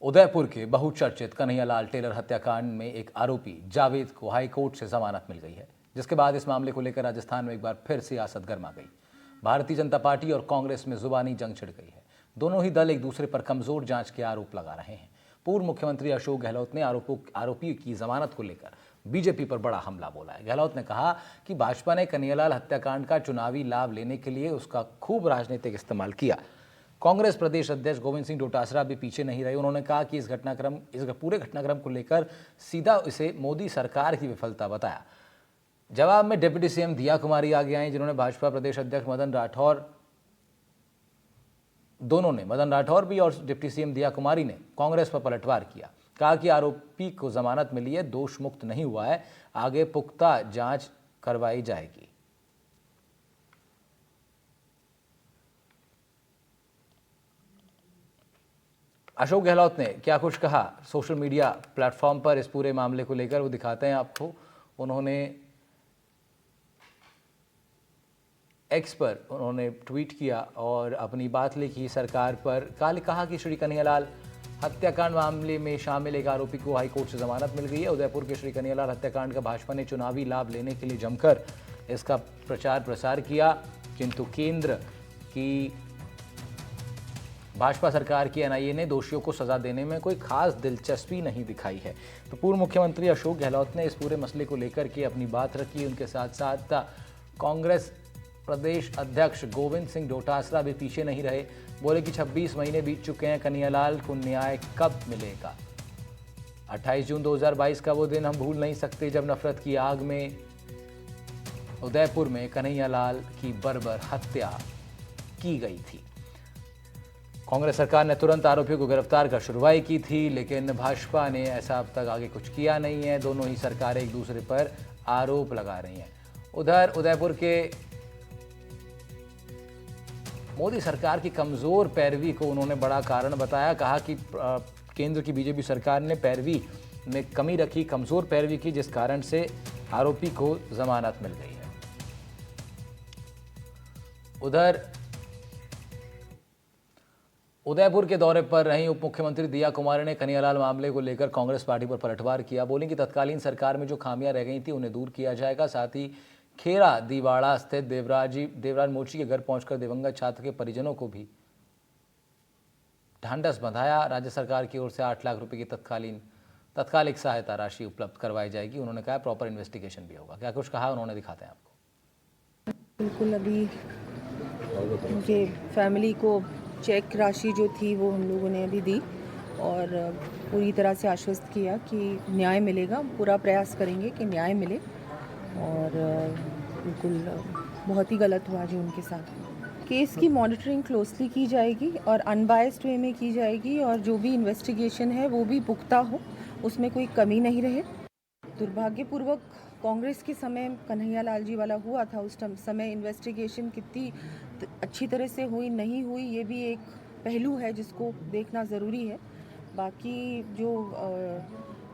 उदयपुर के बहुचर्चित कन्हैयालाल टेलर हत्याकांड में एक आरोपी जावेद को हाईकोर्ट से जमानत मिल गई है, जिसके बाद इस मामले को लेकर राजस्थान में एक बार फिर सियासत गर्मा गई। भारतीय जनता पार्टी और कांग्रेस में जुबानी जंग छिड़ गई है। दोनों ही दल एक दूसरे पर कमजोर जांच के आरोप लगा रहे हैं। पूर्व मुख्यमंत्री अशोक गहलोत ने आरोपी की जमानत को लेकर बीजेपी पर बड़ा हमला बोला है। गहलोत ने कहा कि भाजपा ने कन्हैयालाल हत्याकांड का चुनावी लाभ लेने के लिए उसका खूब राजनीतिक इस्तेमाल किया। कांग्रेस प्रदेश अध्यक्ष गोविंद सिंह डोटासरा भी पीछे नहीं रहे। उन्होंने कहा कि इस पूरे घटनाक्रम को लेकर सीधा इसे मोदी सरकार की विफलता बताया। जवाब में डिप्टी सीएम दिया कुमारी आगे आई, जिन्होंने भाजपा प्रदेश अध्यक्ष मदन राठौर भी और डिप्टी सीएम दिया कुमारी ने कांग्रेस पर पलटवार किया। कहा कि आरोपी को जमानत मिली है, दोष मुक्त नहीं हुआ है, आगे पुख्ता जांच करवाई जाएगी। अशोक गहलोत ने क्या कुछ कहा सोशल मीडिया प्लेटफॉर्म पर इस पूरे मामले को लेकर, वो दिखाते हैं आपको। उन्होंने एक्स पर ट्वीट किया और अपनी बात लिखी सरकार पर। कहा कि श्री कन्हैयालाल हत्याकांड मामले में शामिल एक आरोपी को हाईकोर्ट से जमानत मिल गई है। उदयपुर के श्री कन्हैयालाल हत्याकांड का भाजपा ने चुनावी लाभ लेने के लिए जमकर इसका प्रचार प्रसार किया, किंतु केंद्र की भाजपा सरकार की एनआईए ने दोषियों को सजा देने में कोई खास दिलचस्पी नहीं दिखाई है। तो पूर्व मुख्यमंत्री अशोक गहलोत ने इस पूरे मसले को लेकर के अपनी बात रखी। उनके साथ साथ कांग्रेस प्रदेश अध्यक्ष गोविंद सिंह डोटासरा भी पीछे नहीं रहे। बोले कि 26 महीने बीत चुके हैं, कन्हैयालाल को न्याय कब मिलेगा। 28 जून 2022 का वो दिन हम भूल नहीं सकते जब नफरत की आग में उदयपुर में कन्हैयालाल की बर्बर हत्या की गई थी। कांग्रेस सरकार ने तुरंत आरोपियों को गिरफ्तार कर सुनवाई की थी, लेकिन भाजपा ने ऐसा अब तक आगे कुछ किया नहीं है। दोनों ही सरकारें एक दूसरे पर आरोप लगा रही हैं। उधर उदयपुर के मोदी सरकार की कमजोर पैरवी को उन्होंने बड़ा कारण बताया। कहा कि केंद्र की बीजेपी सरकार ने पैरवी में कमी रखी, कमजोर पैरवी की, जिस कारण से आरोपी को जमानत मिल गई है। उधर उदयपुर के दौरे पर रही उप मुख्यमंत्री दिया कुमारी ने कन्हैयालाल मामले को लेकर कांग्रेस पार्टी पर पलटवार किया। बोली कि तत्कालीन सरकार में जो खामियां रह गई थी उन्हें दूर किया जाएगा। साथ ही खेरा दीवाड़ा स्थित देवराज मोची के घर पहुंचकर दिवंगत छात्र के परिजनों को भी ढांढस बंधाया। राज्य सरकार की ओर से 8 लाख रुपए की तत्कालिक सहायता राशि उपलब्ध करवाई जाएगी। उन्होंने कहा प्रॉपर इन्वेस्टिगेशन भी होगा। क्या कुछ कहा उन्होंने, दिखाते हैं आपको। बिल्कुल, अभी मुझे फैमिली को चेक राशि जो थी वो हम लोगों ने अभी दी और पूरी तरह से आश्वस्त किया कि न्याय मिलेगा। पूरा प्रयास करेंगे कि न्याय मिले और बिल्कुल बहुत ही गलत हुआ जी उनके साथ। केस की मॉनिटरिंग क्लोजली की जाएगी और अनबायस्ड वे में की जाएगी और जो भी इन्वेस्टिगेशन है वो भी पुख्ता हो, उसमें कोई कमी नहीं रहे। दुर्भाग्यपूर्वक कांग्रेस के समय कन्हैयालाल जी वाला हुआ था, उस समय इन्वेस्टिगेशन कितनी अच्छी तरह से हुई नहीं हुई ये भी एक पहलू है जिसको देखना ज़रूरी है। बाकी जो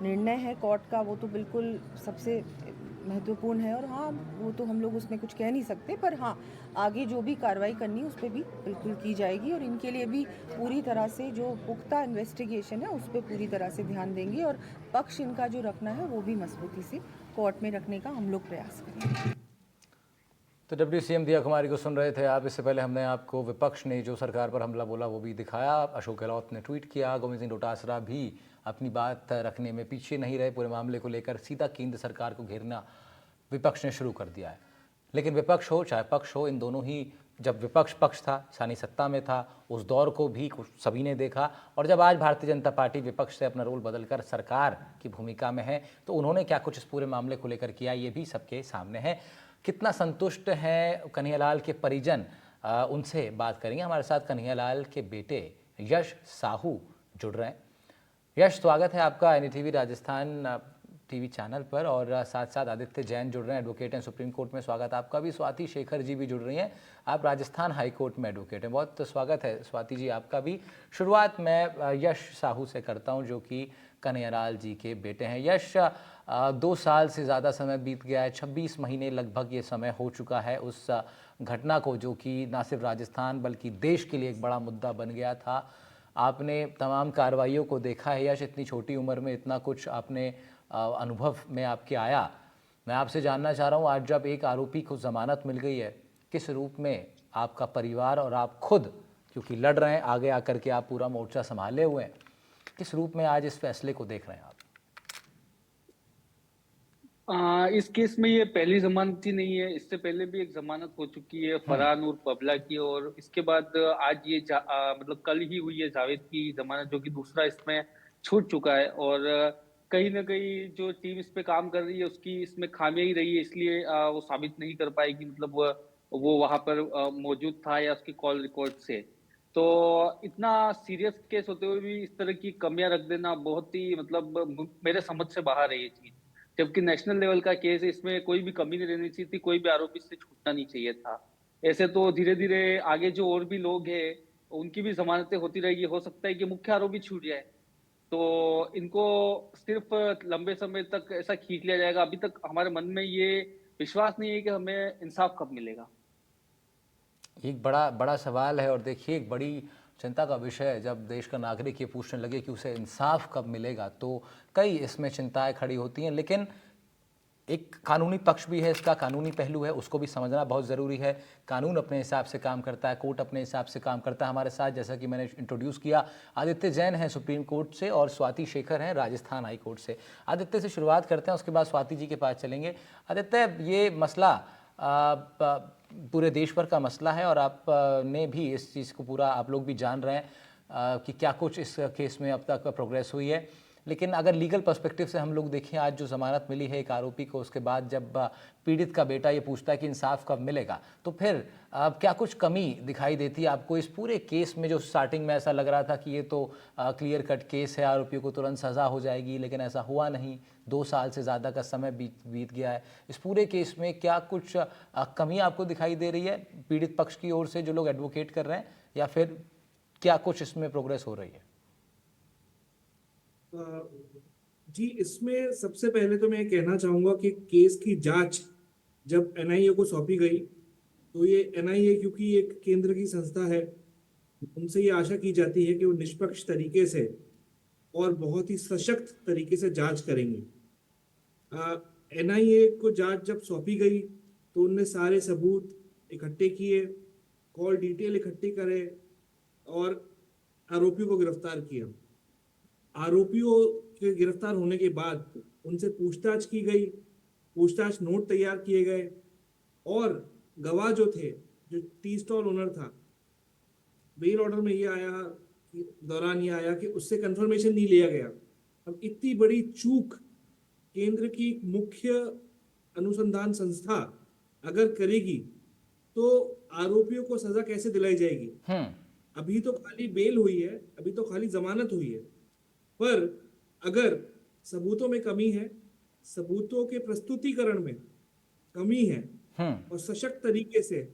निर्णय है कोर्ट का वो तो बिल्कुल सबसे महत्वपूर्ण है और हाँ, वो तो हम लोग उसमें कुछ कह नहीं सकते, पर हाँ, आगे जो भी कार्रवाई करनी है उस पर भी बिल्कुल की जाएगी और इनके लिए भी पूरी तरह से जो पुख्ता इन्वेस्टिगेशन है उस पर पूरी तरह से ध्यान देंगे और पक्ष इनका जो रखना है वो भी मजबूती से कोर्ट में रखने का हम लोग प्रयास करेंगे। तो डिप्टी सीएम दिया कुमारी को सुन रहे थे आप। इससे पहले हमने आपको विपक्ष ने जो सरकार पर हमला बोला वो भी दिखाया। अशोक गहलोत ने ट्वीट किया। गोविंद सिंह डोटासरा भी अपनी बात रखने में पीछे नहीं रहे। पूरे मामले को लेकर सीधा केंद्र सरकार को घेरना विपक्ष ने शुरू कर दिया है। लेकिन विपक्ष हो चाहे पक्ष हो, इन दोनों ही, जब विपक्ष पक्ष था, सानी सत्ता में था, उस दौर को भी कुछ सभी ने देखा। और जब आज भारतीय जनता पार्टी विपक्ष से अपना रोल बदलकर सरकार की भूमिका में है, तो उन्होंने क्या कुछ इस पूरे मामले को लेकर किया, ये भी सबके सामने है। कितना संतुष्ट हैं कन्हैयालाल के परिजन, उनसे बात करेंगे। हमारे साथ कन्हैयालाल के बेटे यश साहू जुड़ रहे हैं। यश, स्वागत है आपका एनडीटीवी राजस्थान टीवी चैनल पर, और साथ साथ आदित्य जैन जुड़ रहे हैं, एडवोकेट हैं सुप्रीम कोर्ट में। स्वागत आपका भी। स्वाति शेखर जी भी जुड़ रही हैं, आप राजस्थान हाई कोर्ट में एडवोकेट हैं। बहुत स्वागत है स्वाति जी आपका भी। शुरुआत मैं यश साहू से करता हूं, जो कि कन्हैयालाल जी के बेटे हैं। यश, 2 साल से ज़्यादा समय बीत गया है, 26 महीने लगभग ये समय हो चुका है उस घटना को, जो कि ना सिर्फ राजस्थान बल्कि देश के लिए एक बड़ा मुद्दा बन गया था। आपने तमाम कार्रवाइयों को देखा है, यश इतनी छोटी उम्र में इतना कुछ आपने अनुभव में आपके आया। मैं आपसे जानना चाह रहा हूँ, आज जब एक आरोपी को ज़मानत मिल गई है, किस रूप में आपका परिवार और आप खुद, क्योंकि लड़ रहे हैं, आगे आकर के आप पूरा मोर्चा संभाले हुए हैं, किस रूप में आज इस फैसले को देख रहे हैं आप? इस केस में ये पहली जमानत ही नहीं है। इससे पहले भी एक जमानत हो चुकी है फरहान और पबला की, और इसके बाद आज ये मतलब कल ही हुई है जावेद की जमानत, जो कि दूसरा इसमें छूट चुका है। और कहीं ना कहीं जो टीम इस पे काम कर रही है उसकी इसमें खामियां ही रही है, इसलिए वो साबित नहीं कर पाएगी, मतलब वो वहां पर मौजूद था या उसकी कॉल रिकॉर्ड से। तो इतना सीरियस केस होते हुए भी इस तरह की कमियां रख देना बहुत ही, मतलब मेरे समझ से बाहर है ये चीज। जबकि नेशनल लेवल का केस है, इसमें कोई भी कमी नहीं रहनी चाहिए थी, कोई भी आरोपी से छूटना नहीं चाहिए था। ऐसे तो धीरे धीरे आगे जो और भी लोग हैं उनकी भी जमानतें होती रहेगी, हो सकता है कि मुख्य आरोपी छूट जाए। तो इनको सिर्फ लंबे समय तक ऐसा खींच लिया जाएगा। अभी तक हमारे मन में ये विश्वास नहीं है कि हमें इंसाफ कब मिलेगा। एक बड़ा बड़ा सवाल है, और देखिए एक बड़ी चिंता का विषय है। जब देश का नागरिक ये पूछने लगे कि उसे इंसाफ कब मिलेगा, तो कई इसमें चिंताएं खड़ी होती हैं। लेकिन एक कानूनी पक्ष भी है, इसका कानूनी पहलू है, उसको भी समझना बहुत ज़रूरी है। कानून अपने हिसाब से काम करता है, कोर्ट अपने हिसाब से काम करता है। हमारे साथ, जैसा कि मैंने इंट्रोड्यूस किया, आदित्य जैन हैं सुप्रीम कोर्ट से और स्वाति शेखर हैं राजस्थान हाई कोर्ट से। आदित्य से शुरुआत करते हैं, उसके बाद स्वाति जी के पास चलेंगे। आदित्य, ये मसला पूरे देश भर का मसला है, और आप ने भी इस चीज़ को पूरा, आप लोग भी जान रहे हैं कि क्या कुछ इस केस में अब तक प्रोग्रेस हुई है। लेकिन अगर लीगल पर्सपेक्टिव से हम लोग देखें, आज जो ज़मानत मिली है एक आरोपी को, उसके बाद जब पीड़ित का बेटा ये पूछता है कि इंसाफ कब मिलेगा, तो फिर क्या कुछ कमी दिखाई देती है आपको इस पूरे केस में? जो स्टार्टिंग में ऐसा लग रहा था कि ये तो क्लियर कट केस है, आरोपियों को तुरंत सज़ा हो जाएगी, लेकिन ऐसा हुआ नहीं। 2 साल से ज़्यादा का समय बीत गया है। इस पूरे केस में क्या कुछ कमी आपको दिखाई दे रही है पीड़ित पक्ष की ओर से, जो लोग एडवोकेट कर रहे हैं, या फिर क्या कुछ इसमें प्रोग्रेस हो रही है? जी, इसमें सबसे पहले तो मैं कहना चाहूँगा कि केस की जांच जब एनआईए को सौंपी गई, तो ये एनआईए क्योंकि एक केंद्र की संस्था है, उनसे ये आशा की जाती है कि वो निष्पक्ष तरीके से और बहुत ही सशक्त तरीके से जांच करेंगे। एनआईए को जांच जब सौंपी गई तो उनने सारे सबूत इकट्ठे किए, कॉल डिटेल इकट्ठी करे और आरोपियों को गिरफ्तार किया। आरोपियों के गिरफ्तार होने के बाद उनसे पूछताछ की गई, पूछताछ नोट तैयार किए गए, और गवाह जो थे, जो टी स्टॉल ओनर था, बेल ऑर्डर में ये आया, दौरान ये आया कि उससे कंफर्मेशन नहीं लिया गया। अब इतनी बड़ी चूक केंद्र की मुख्य अनुसंधान संस्था अगर करेगी तो आरोपियों को सजा कैसे दिलाई जाएगी? अभी तो खाली बेल हुई है, अभी तो खाली जमानत हुई है, पर अगर सबूतों में कमी है, सबूतों के प्रस्तुतिकरण में कमी है, और सशक्त तरीके से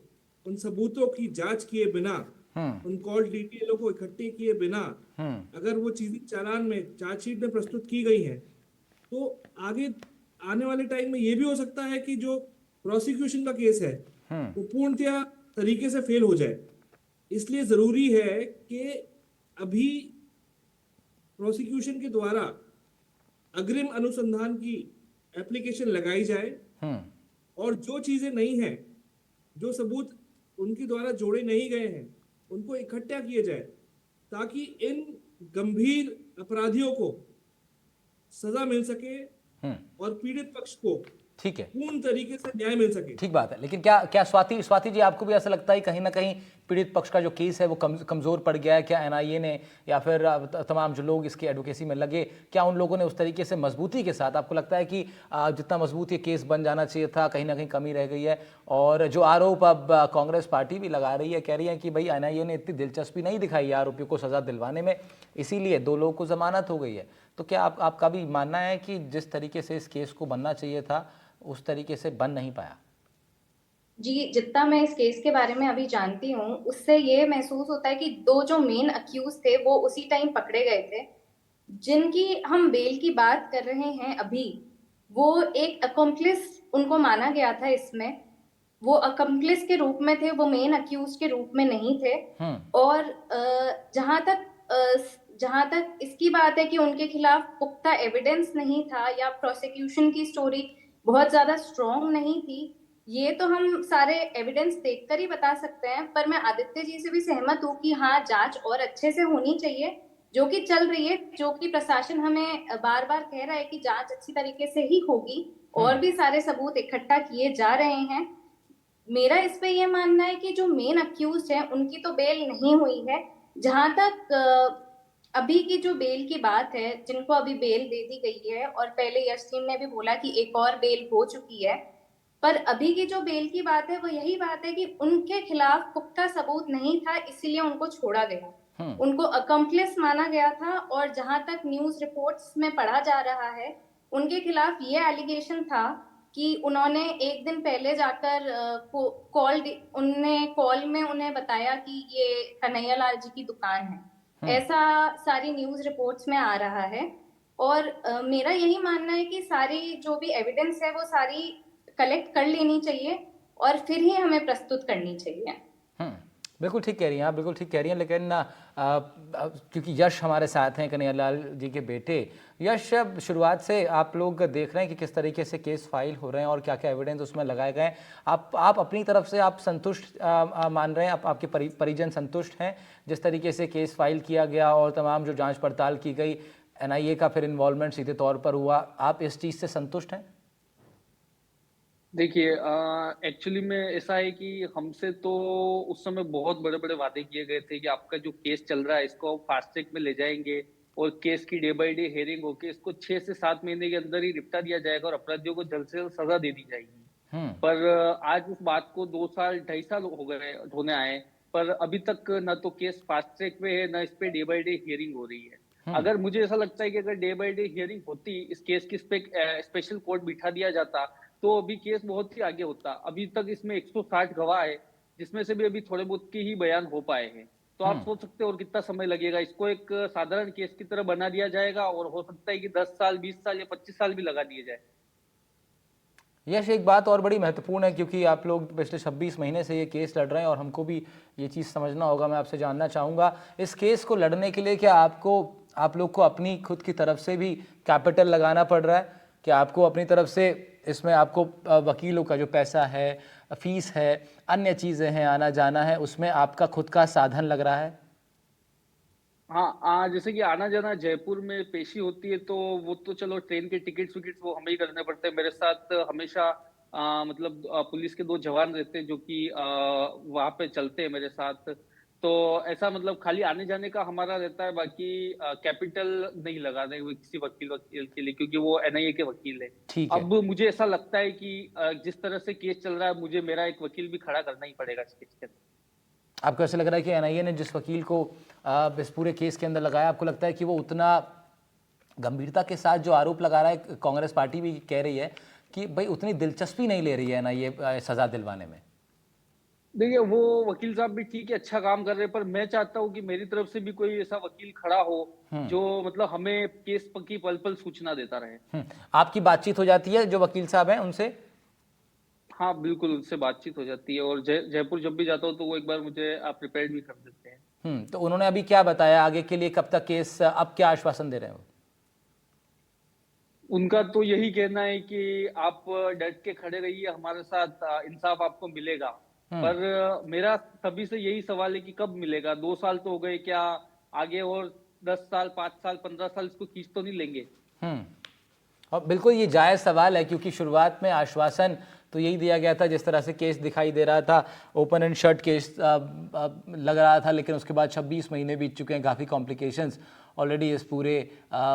उन सबूतों की जांच किए बिना, उन कॉल डिटेलों को इकट्ठे किए बिना अगर वो चीजें चालान में, चार्जशीट में प्रस्तुत की गई है, तो आगे आने वाले टाइम में ये भी हो सकता है कि जो प्रोसिक्यूशन का केस है वो पूर्णतया तरीके से फेल हो जाए। इसलिए जरूरी है कि अभी प्रोसिक्यूशन के द्वारा अग्रिम अनुसंधान की एप्लीकेशन लगाई जाए, और जो चीजें नहीं है, जो सबूत उनके द्वारा जोड़े नहीं गए हैं, उनको इकट्ठा किए जाए, ताकि इन गंभीर अपराधियों को सजा मिल सके और पीड़ित पक्ष को ठीक है, पूर्ण तरीके से न्याय मिल सके। ठीक बात है। लेकिन क्या स्वाति जी, आपको भी ऐसा लगता है कहीं ना कहीं पीड़ित पक्ष का जो केस है वो कमजोर पड़ गया है? क्या एनआईए ने या फिर तमाम जो लोग इसके एडवोकेसी में लगे, क्या उन लोगों ने उस तरीके से मजबूती के साथ, आपको लगता है कि जितना मजबूत ये केस बन जाना चाहिए था, कहीं ना कहीं कमी रह गई है? और जो आरोप अब कांग्रेस पार्टी भी लगा रही है, कह रही है कि भाई एनआईए ने इतनी दिलचस्पी नहीं दिखाई है आरोपियों को सजा दिलवाने में, इसीलिए 2 लोगों को जमानत हो गई है। तो क्या आपका भी मानना है कि जिस तरीके से इस केस को बनना चाहिए था उस तरीके से बन नहीं पाया? जी, जितना मैं इस केस के बारे में अभी जानती हूँ, उससे ये महसूस होता है कि 2 जो मेन अक्यूज थे वो उसी टाइम पकड़े गए थे। जिनकी हम बेल की बात कर रहे हैं अभी, वो एक अकम्प्लिस उनको माना गया था इसमें। वो अकम्प्लिस के रूप में थे, वो मेन अक्यूज के रूप में नहीं थे। और जहां तक जहां तक इसकी बात है कि उनके खिलाफ पुख्ता एविडेंस नहीं था या प्रोसिक्यूशन की स्टोरी बहुत ज्यादा स्ट्रॉन्ग नहीं थी, ये तो हम सारे एविडेंस देखकर ही बता सकते हैं। पर मैं आदित्य जी से भी सहमत हूँ कि हाँ, जांच और अच्छे से होनी चाहिए, जो कि चल रही है, जो कि प्रशासन हमें बार बार कह रहा है कि जांच अच्छी तरीके से ही होगी और भी सारे सबूत इकट्ठा किए जा रहे हैं। मेरा इस पे ये मानना है कि जो मेन अक्यूज है उनकी तो बेल नहीं हुई है। जहां तक अभी की जो बेल की बात है, जिनको अभी बेल दे दी गई है, और पहले यश सिंह ने भी बोला कि एक और बेल हो चुकी है, पर अभी की जो बेल की बात है वो यही बात है कि उनके खिलाफ पुख्ता सबूत नहीं था, इसीलिए उनको छोड़ा गया। उनको अकम्प्लिस माना गया था, और जहां तक न्यूज रिपोर्ट्स में पढ़ा जा रहा है, उनके खिलाफ ये एलिगेशन था कि उन्होंने एक दिन पहले जाकर उनने कॉल में उन्हें बताया कि ये कन्हैया लाल जी की दुकान है। ऐसा सारी न्यूज रिपोर्ट्स में आ रहा है। और मेरा यही मानना है कि सारी जो भी एविडेंस है वो सारी कलेक्ट कर लेनी चाहिए और फिर ही हमें प्रस्तुत करनी चाहिए। बिल्कुल ठीक कह रही हैं आप, बिल्कुल ठीक कह रही हैं। लेकिन क्योंकि यश हमारे साथ हैं, कन्हैयालाल जी के बेटे। यश, शुरुआत से आप लोग देख रहे हैं कि किस तरीके से केस फाइल हो रहे हैं और क्या क्या एविडेंस उसमें लगाए गए हैं। आप अपनी तरफ से आप संतुष्ट मान रहे हैं, आपके परिजन संतुष्ट हैं जिस तरीके से केस फाइल किया गया और तमाम जो जाँच पड़ताल की गई, NIA का फिर इन्वॉल्वमेंट सीधे तौर पर हुआ, आप इस चीज़ से संतुष्ट हैं? देखिए, एक्चुअली में ऐसा है कि हमसे तो उस समय बहुत बड़े बड़े वादे किए गए थे कि आपका जो केस चल रहा है इसको फास्ट ट्रैक में ले जाएंगे और केस की डे बाय डे हियरिंग होकर इसको 6 से 7 महीने के अंदर ही निपटा दिया जाएगा और अपराधियों को जल्द से जल्द सजा दे दी जाएगी। पर आज उस बात को 2 साल 2.5 साल हो गए होने आए, पर अभी तक न तो केस फास्ट ट्रैक में है, न इस पे डे बाय डे हियरिंग हो रही है। अगर मुझे ऐसा लगता है कि अगर डे बाय डे हियरिंग होती, इस केस की स्पेशल कोर्ट बिठा दिया जाता, तो अभी केस बहुत ही आगे होता। अभी तक इसमें 160 गवाह है, जिसमें से भी अभी थोड़े बहुत के ही बयान हो पाए हैं। तो आप सोच सकते हो और कितना समय लगेगा। इसको एक साधारण केस की तरह बना दिया जाएगा और हो सकता है कि 10 साल, 20 साल या 25 साल भी लगा दिए जाए। यश, एक बात और बड़ी महत्वपूर्ण है, क्योंकि आप लोग पिछले 26 महीने से ये केस लड़ रहे हैं और हमको भी ये चीज़ समझना होगा। मैं आपसे जानना चाहूँगा, इस केस को लड़ने के लिए क्या आप लोग को अपनी खुद की तरफ से भी कैपिटल लगाना पड़ रहा है? क्या आपको अपनी तरफ से इसमें आपको वकीलों का जो पैसा है, फीस है, अन्य चीज़ें हैं, आना जाना है, उसमें आपका खुद का साधन लग रहा है? हाँ, जैसे कि आना जाना जयपुर में पेशी होती है तो वो तो चलो ट्रेन के टिकट्स विकेट्स वो हमें ही करने पड़ते हैं। मेरे साथ हमेशा मतलब पुलिस के 2 जवान रहते हैं जो कि वहाँ पे चलते हैं मेरे साथ। तो ऐसा मतलब खाली आने जाने का हमारा रहता है, बाकी कैपिटल नहीं लगा रहे किसी वकील के लिए, क्योंकि वो NIA के वकील है। ठीक है। अब मुझे ऐसा लगता है कि जिस तरह से केस चल रहा है, मुझे मेरा एक वकील भी खड़ा करना ही पड़ेगा इस केस के अंदर। आपको ऐसा लग रहा है कि NIA ने जिस वकील को इस पूरे केस के अंदर लगाया, आपको लगता है कि वो उतना गंभीरता के साथ जो आरोप लगा रहा है, कांग्रेस पार्टी भी कह रही है कि भाई उतनी दिलचस्पी नहीं ले रही है NIA सजा दिलवाने में? देखिए, वो वकील साहब भी ठीक है, अच्छा काम कर रहे हैं, पर मैं चाहता हूँ कि मेरी तरफ से भी कोई ऐसा वकील खड़ा हो जो मतलब हमें केस की पल पल सूचना देता रहे। आपकी बातचीत हो जाती है जो वकील साहब हैं उनसे? हाँ, बिल्कुल, उनसे बातचीत हो जाती है और जयपुर जब भी जाता हूँ तो वो एक बार मुझे प्रिपेयर्ड भी कर देते हैं। तो उन्होंने अभी क्या बताया आगे के लिए, कब तक केस, अब क्या आश्वासन दे रहे हैं वो? उनका तो यही कहना है कि आप डट के खड़े रहिए हमारे साथ, इंसाफ आपको मिलेगा। पर मेरा सभी से यही सवाल है कि कब मिलेगा? 2 साल तो हो गए, क्या आगे और 10 साल, 5 साल, 15 साल इसको खींच तो नहीं लेंगे? और बिल्कुल ये जायज़ सवाल है, क्योंकि शुरुआत में आश्वासन तो यही दिया गया था, जिस तरह से केस दिखाई दे रहा था, ओपन एंड शट केस लग रहा था, लेकिन उसके बाद 26 महीने बीत चुके हैं, काफ़ी कॉम्प्लिकेशंस ऑलरेडी इस पूरे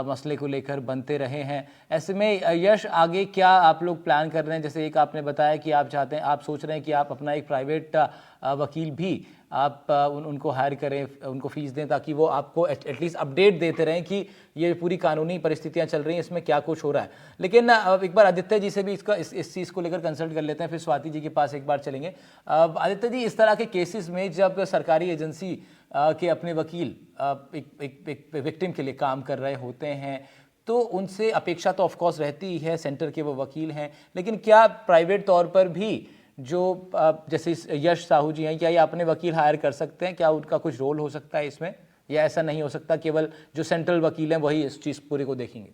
मसले को लेकर बनते रहे हैं। ऐसे में यश, आगे क्या आप लोग प्लान कर रहे हैं? जैसे एक आपने बताया कि आप चाहते हैं, आप सोच रहे हैं कि आप अपना एक प्राइवेट वकील भी आप उनको हायर करें, उनको फीस दें, ताकि वो आपको एटलीस्ट अपडेट देते रहें कि ये पूरी कानूनी परिस्थितियां चल रही हैं, इसमें क्या कुछ हो रहा है। लेकिन एक बार आदित्य जी से भी इस चीज़ को लेकर कंसल्ट कर लेते हैं, फिर स्वाति जी के पास एक बार चलेंगे। आदित्य जी, इस तरह के केसेस में जब सरकारी एजेंसी के अपने वकील एक विक्टिम के लिए काम कर रहे होते हैं, तो उनसे अपेक्षा तो ऑफकोर्स रहती ही है, सेंटर के वो वकील हैं, लेकिन क्या प्राइवेट तौर पर भी जो जैसे यश साहू जी हैं, क्या ये अपने वकील हायर कर सकते हैं? क्या उनका कुछ रोल हो सकता है इसमें या ऐसा नहीं हो सकता, केवल जो सेंट्रल वकील हैं वही इस चीज़ पूरे को देखेंगे?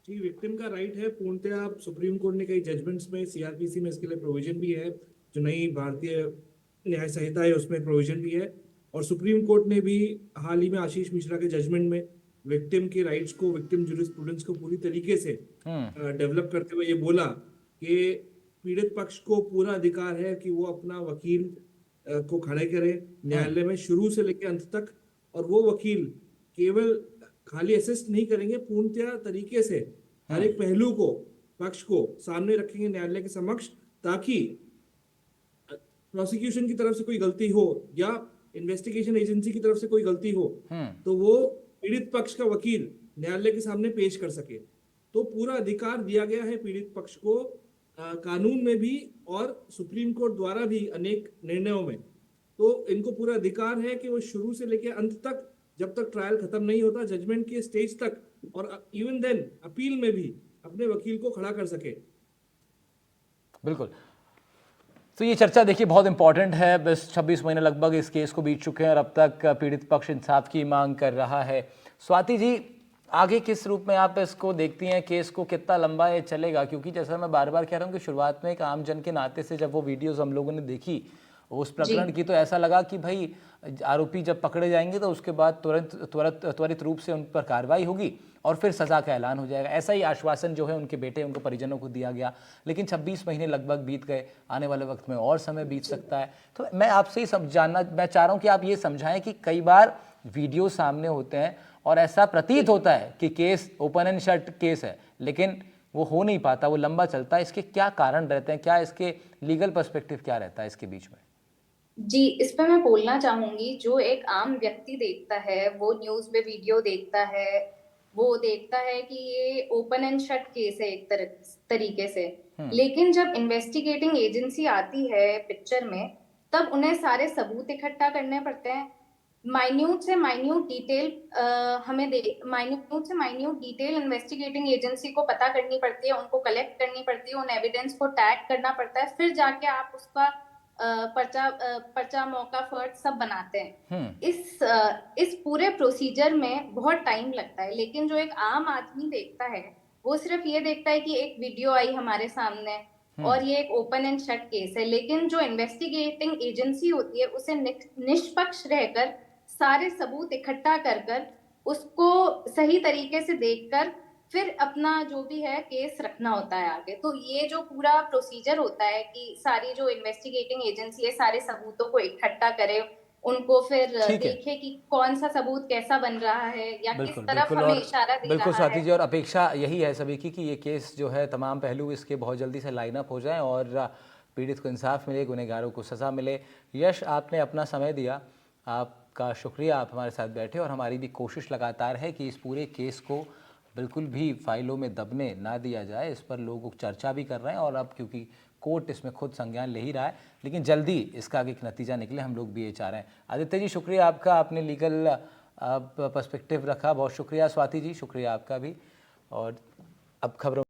जी, विक्टिम का राइट है पूर्णतः। सुप्रीम कोर्ट ने कई जजमेंट्स में, सीआरपीसी में इसके लिए प्रोविजन भी है, जो नई भारतीय न्याय संहिता है उसमें प्रोविजन भी है। और सुप्रीम कोर्ट ने भी हाल ही में आशीष मिश्रा के जजमेंट में विक्टिम के राइट्स को, विक्टिम जूरिस्प्रूडेंस को पूरी तरीके से डेवलप करते हुए ये बोला कि पीड़ित पक्ष को पूरा अधिकार है कि वो अपना वकील को खड़े करे न्यायालय में शुरू से लेकर अंत तक, और वो वकील केवल खाली असिस्ट नहीं करेंगे, पूर्णतः तरीके से हर एक पहलू को, पक्ष को सामने रखेंगे न्यायालय के समक्ष, ताकि प्रोसिक्यूशन की तरफ से कोई गलती हो या इन्वेस्टिगेशन एजेंसी की तरफ से कोई गलती हो तो वो पीड़ित पक्ष का वकील न्यायालय के सामने पेश कर सके। तो पूरा अधिकार दिया गया है पीड़ित पक्ष को कानून में भी और सुप्रीम कोर्ट द्वारा भी अनेक निर्णयों में। तो इनको पूरा अधिकार है कि वो शुरू से लेकर अंत तक, जब तक ट्रायल खत्म नहीं होता, जजमेंट के स्टेज तक, और इवन देन अपील में भी अपने वकील को खड़ा कर सके। बिल्कुल। तो ये चर्चा देखिए बहुत इंपॉर्टेंट है। बस 26 महीने लगभग इस केस को बीत चुके हैं और अब तक पीड़ित पक्ष इंसाफ की मांग कर रहा है। स्वाति जी, आगे किस रूप में आप इसको देखती हैं? केस को कितना लंबा ये चलेगा? क्योंकि जैसा मैं बार बार कह रहा हूँ कि शुरुआत में एक आम जन के नाते से जब वो वीडियोस हम लोगों ने देखी उस प्रकरण की, तो ऐसा लगा कि भाई आरोपी जब पकड़े जाएंगे तो उसके बाद त्वरित रूप से उन पर कार्रवाई होगी और फिर सज़ा का ऐलान हो जाएगा। ऐसा ही आश्वासन जो है उनके बेटे, उनको परिजनों को दिया गया, लेकिन 26 महीने लगभग बीत गए। आने वाले वक्त में और समय बीत सकता है। तो मैं आपसे ही जानना मैं चाह रहा हूँ कि आप ये समझाएं कि कई बार वीडियो सामने होते हैं और ऐसा प्रतीत होता है कि case open and shut case है, लेकिन वो हो नहीं पाता, वो लंबा चलता है। इसके क्या कारण रहते हैं? क्या इसके लीगल पर्सपेक्टिव क्या रहता है इसके बीच में? जी, इस पे मैं बोलना चाहूंगी, जो एक आम व्यक्ति देखता है, वो न्यूज में वीडियो देखता है, वो देखता है कि ये ओपन एंड शट केस है एक तरीके से। लेकिन जब इन्वेस्टिगेटिंग एजेंसी आती है पिक्चर में, तब उन्हें सारे सबूत इकट्ठा करने पड़ते हैं। माइन्यूट से माइन्यूट डिटेल माइन्यूट से माइन्यूट डिटेल इन्वेस्टिगेटिंग एजेंसी को पता करनी पड़ती है, उनको कलेक्ट करनी पड़ती है, उन एविडेंस को टैग करना पड़ता है, फिर जाके आप उसका पर्चा मौका फर्द सब बनाते हैं। इस पूरे प्रोसीजर में बहुत टाइम लगता है। लेकिन जो एक आम आदमी देखता है, वो सिर्फ ये देखता है कि एक वीडियो आई हमारे सामने और ये एक ओपन एंड शट केस है। लेकिन जो इन्वेस्टिगेटिंग एजेंसी होती है, उसे निष्पक्ष रहकर सारे सबूत इकट्ठा कर उसको सही तरीके से देखकर फिर अपना जो भी है केस रखना होता है आगे। तो ये जो पूरा प्रोसीजर होता है कि सारी जो इन्वेस्टिगेटिंग एजेंसी है सारे सबूतों को इकट्ठा करे, उनको फिर देखे कि कौन सा सबूत कैसा बन रहा है या किस तरफ हमें इशारा दे बिल्कुल रहा स्वाति है। जी, और अपेक्षा यही है सभी की कि ये केस जो है, तमाम पहलू इसके बहुत जल्दी से लाइन अप हो जाएं और पीड़ित को इंसाफ मिले, गुनहगारों को सज़ा मिले। यश, आपने अपना समय दिया, आपका शुक्रिया। आप हमारे साथ बैठे और हमारी भी कोशिश लगातार है कि इस पूरे केस को बिल्कुल भी फाइलों में दबने ना दिया जाए। इस पर लोग चर्चा भी कर रहे हैं और अब क्योंकि कोर्ट इसमें खुद संज्ञान ले ही रहा है, लेकिन जल्दी इसका एक नतीजा निकले, हम लोग भी ये चाह रहे हैं। आदित्य जी, शुक्रिया आपका, आपने लीगल पर्सपेक्टिव रखा, बहुत शुक्रिया। स्वाति जी, शुक्रिया आपका भी। और अब खबरों